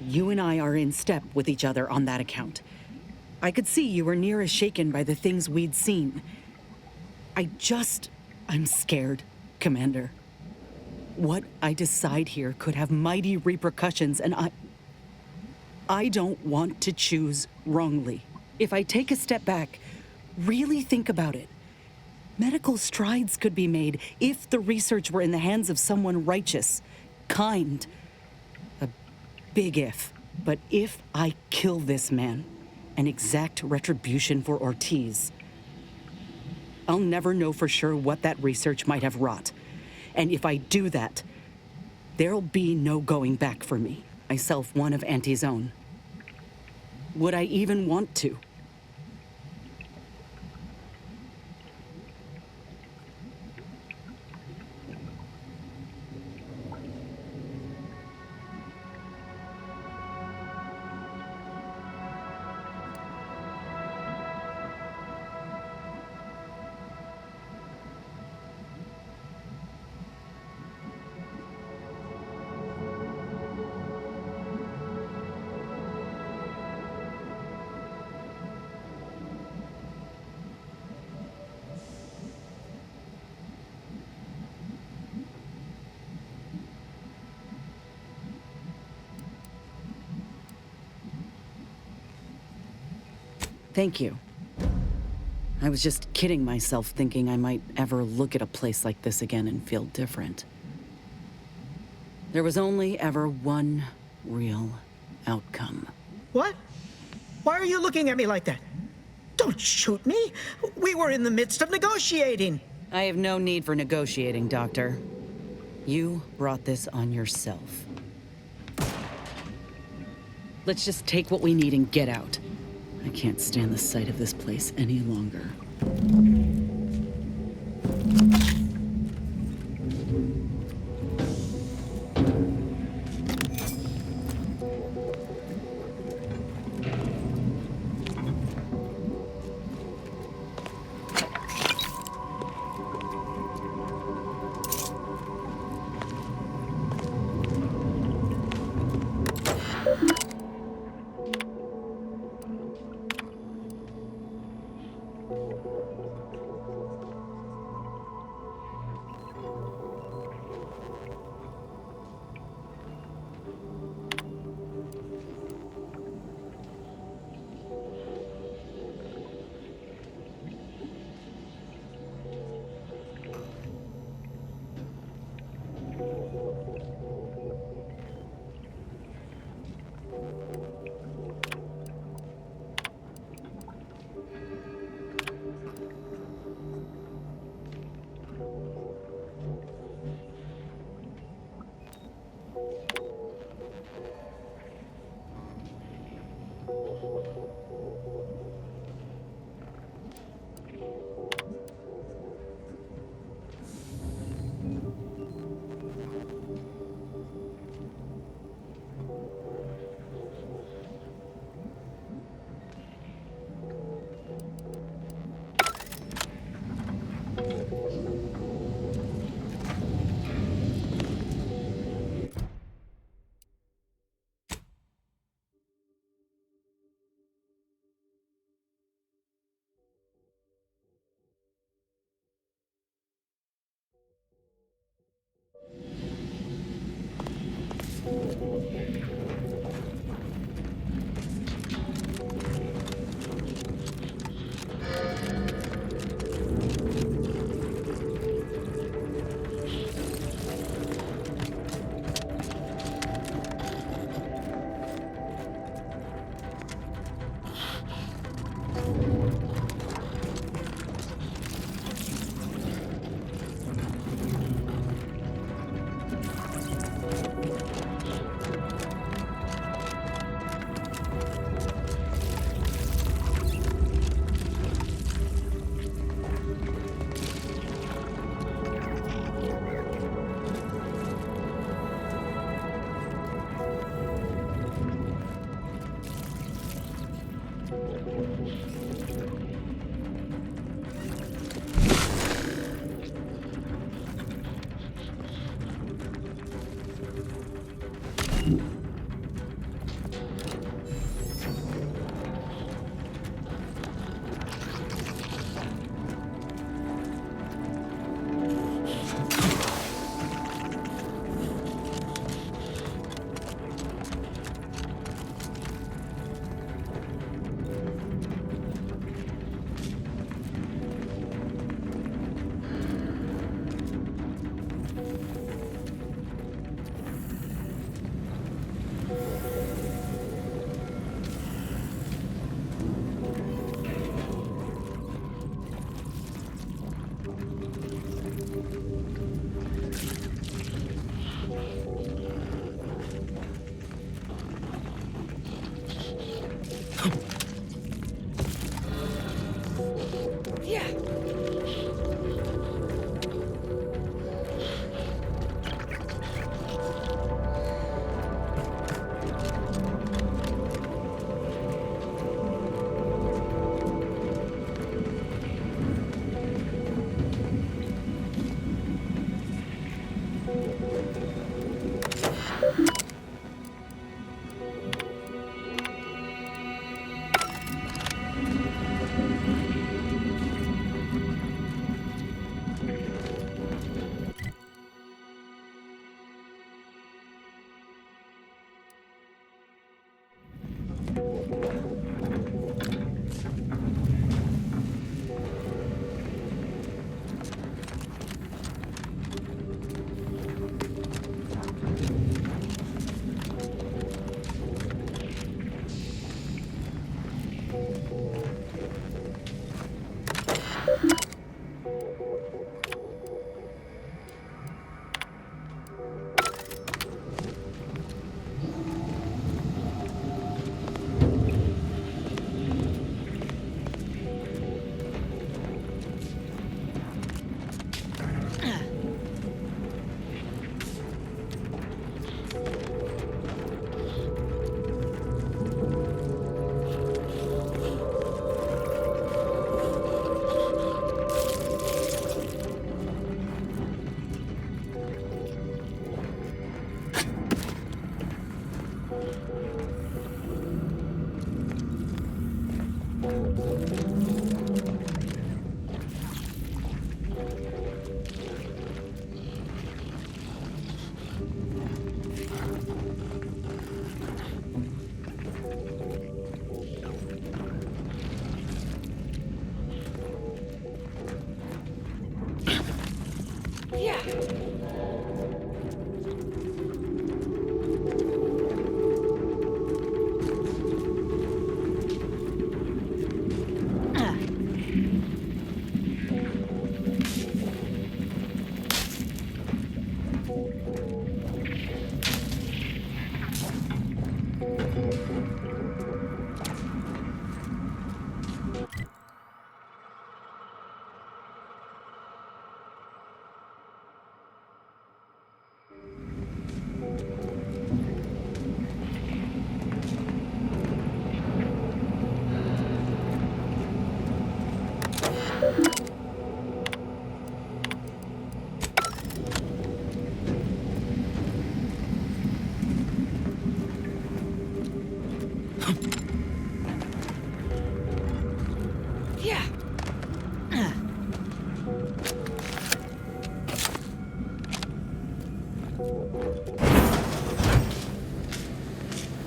You and I are in step with each other on that account. I could see you were near as shaken by the things we'd seen. I'm scared, Commander. What I decide here could have mighty repercussions, and I don't want to choose wrongly. If I take a step back, really think about it. Medical strides could be made if the research were in the hands of someone righteous, kind. A big if. But if I kill this man and exact retribution for Ortiz, I'll never know for sure what that research might have wrought. And if I do that, there'll be no going back for me, myself one of Auntie's own. Would I even want to? Thank you. I was just kidding myself thinking I might ever look at a place like this again and feel different. There was only ever one real outcome. What? Why are you looking at me like that? Don't shoot me! We were in the midst of negotiating! I have no need for negotiating, Doctor. You brought this on yourself. Let's just take what we need and get out. I can't stand the sight of this place any longer.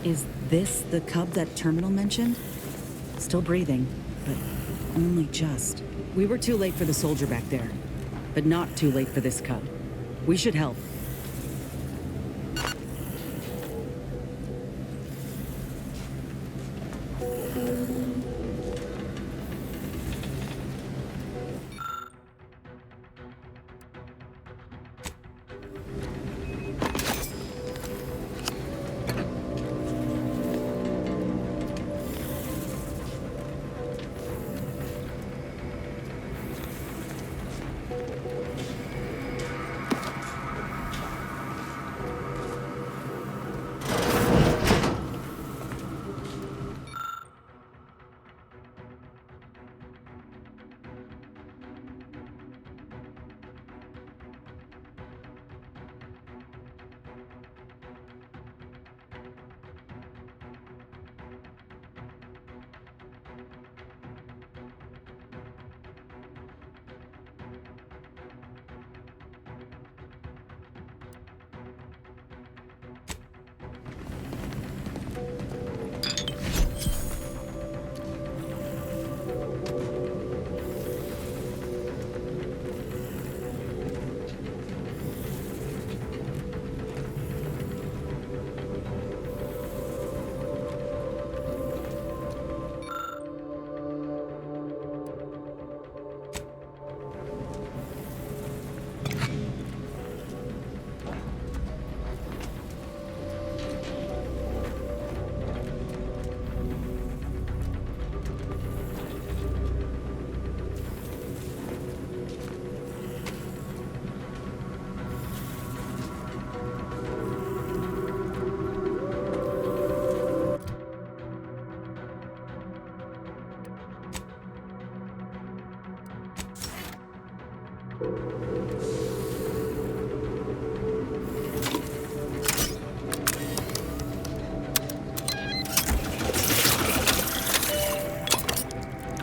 Is this the cub that Terminal mentioned? Still breathing, but only just. We were too late for the soldier back there, but not too late for this cub. We should help.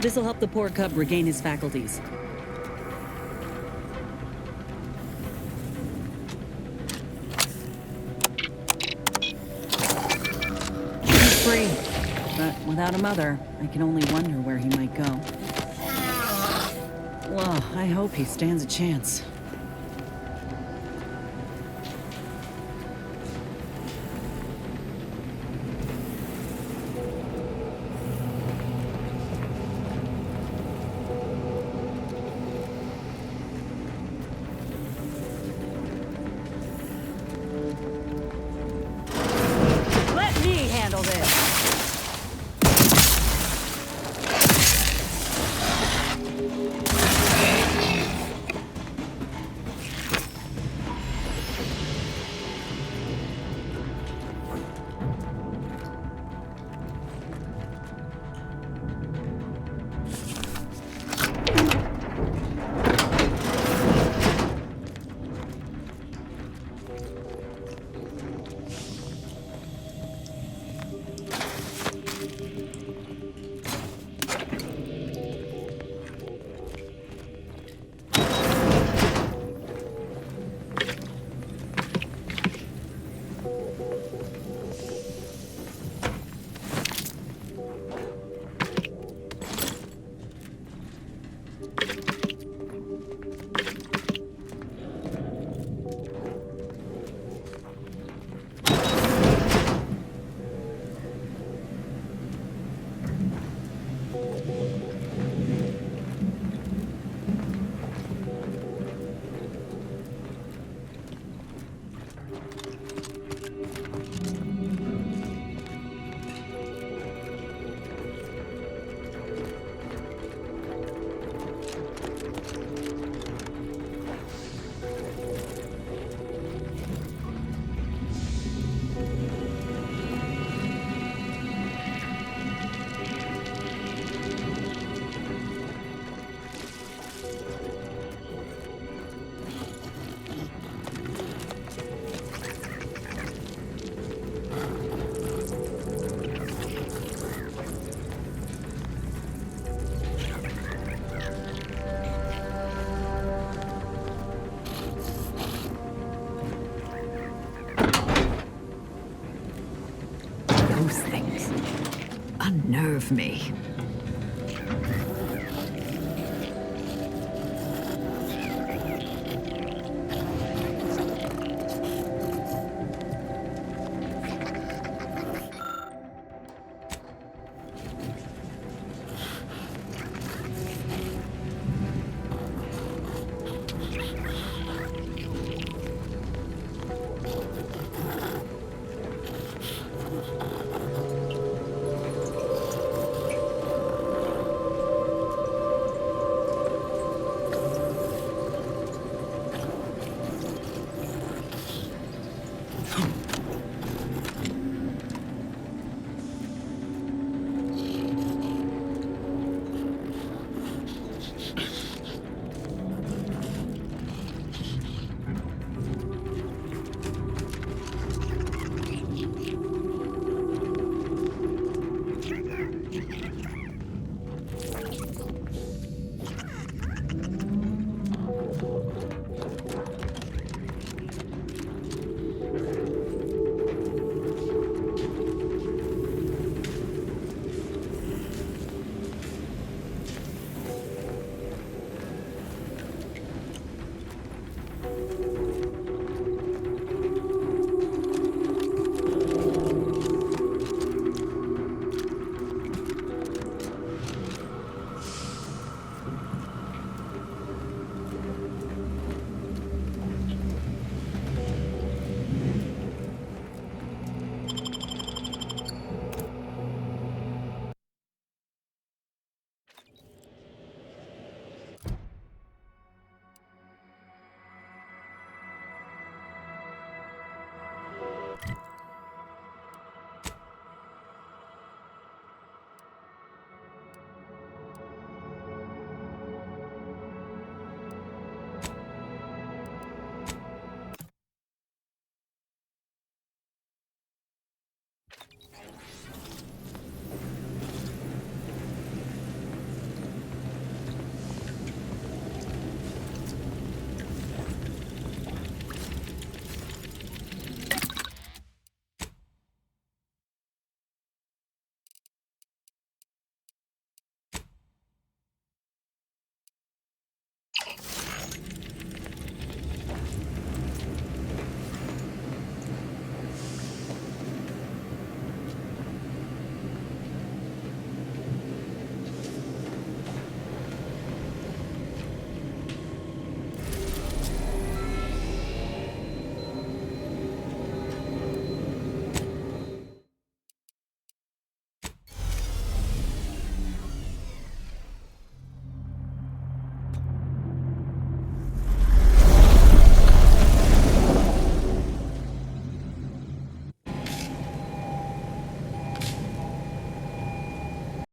This'll help the poor cub regain his faculties. He's free, but without a mother, I can only wonder where he might go. Well, I hope he stands a chance. unnerve me.